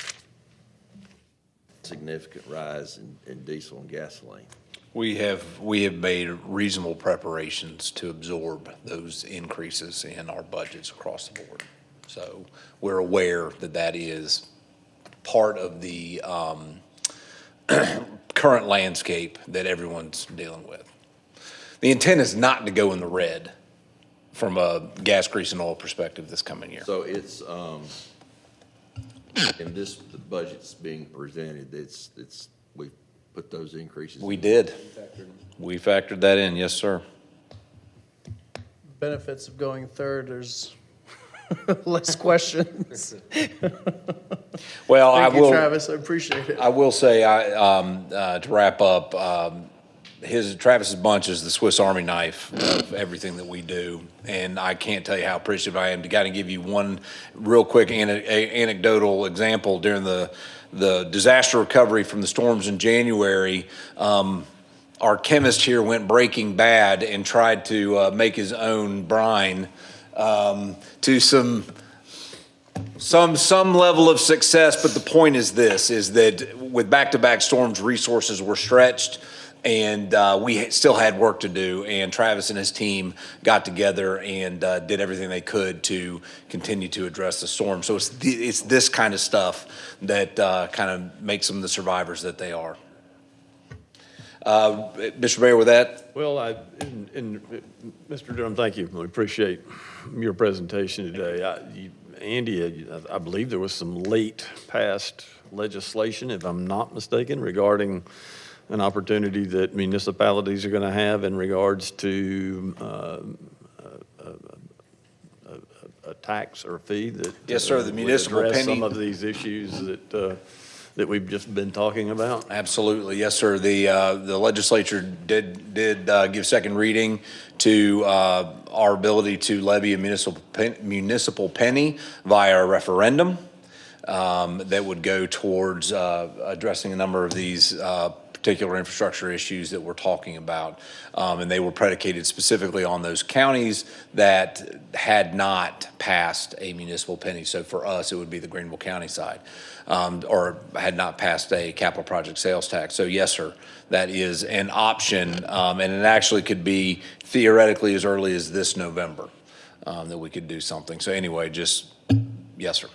[SPEAKER 6] significant rise in diesel and gasoline?
[SPEAKER 2] We have made reasonable preparations to absorb those increases in our budgets across the board. So we're aware that that is part of the current landscape that everyone's dealing with. The intent is not to go in the red from a gas, grease, and oil perspective this coming year.
[SPEAKER 6] So it's, in this, the budget's being presented, we put those increases.
[SPEAKER 2] We did. We factored that in, yes, sir.
[SPEAKER 5] Benefits of going third, there's less questions.
[SPEAKER 2] Well,
[SPEAKER 5] Thank you, Travis, I appreciate it.
[SPEAKER 2] I will say, to wrap up, Travis's bunch is the Swiss Army knife of everything that we do. And I can't tell you how appreciative I am to kind of give you one real quick anecdotal example. During the disaster recovery from the storms in January, our chemist here went Breaking Bad and tried to make his own brine to some level of success. But the point is this, is that with back-to-back storms, resources were stretched, and we still had work to do. And Travis and his team got together and did everything they could to continue to address the storm. So it's this kind of stuff that kind of makes them the survivors that they are. Mr. Mayor, with that?
[SPEAKER 1] Well, Mr. Durham, thank you. We appreciate your presentation today. Andy, I believe there was some late passed legislation, if I'm not mistaken, regarding an opportunity that municipalities are going to have in regards to a tax or fee that
[SPEAKER 2] Yes, sir, the
[SPEAKER 1] would
[SPEAKER 2] municipal
[SPEAKER 1] address
[SPEAKER 2] penny.
[SPEAKER 1] some of these issues that we've just been talking about.
[SPEAKER 2] Absolutely, yes, sir. The legislature did give second reading to our ability to levy a municipal penny via a referendum that would go towards addressing a number of these particular infrastructure issues that we're talking about. And they were predicated specifically on those counties that had not passed a municipal penny. So for us, it would be the Greenville County side, or had not passed a capital project sales tax. So yes, sir, that is an option. And it actually could be theoretically as early as this November that we could do something. So anyway, just, yes, sir.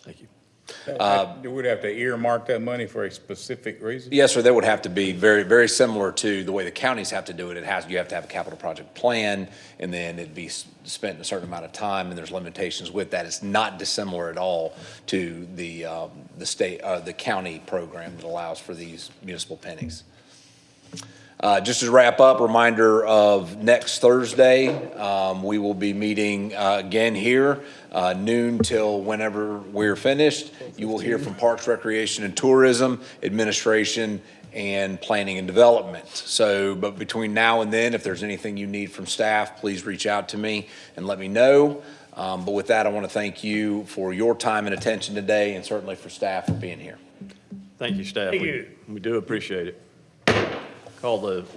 [SPEAKER 1] Thank you.
[SPEAKER 9] We'd have to earmark that money for a specific reason?
[SPEAKER 2] Yes, sir, that would have to be very, very similar to the way the counties have to do it. You have to have a capital project plan, and then it'd be spent in a certain amount of time, and there's limitations with that. It's not dissimilar at all to the county program that allows for these municipal pennies. Just to wrap up, reminder of next Thursday, we will be meeting again here, noon till whenever we're finished. You will hear from Parks, Recreation, and Tourism, Administration, and Planning and Development. So, but between now and then, if there's anything you need from staff, please reach out to me and let me know. But with that, I want to thank you for your time and attention today, and certainly for staff for being here.
[SPEAKER 1] Thank you, staff.
[SPEAKER 8] Thank you.
[SPEAKER 1] We do appreciate it. Call the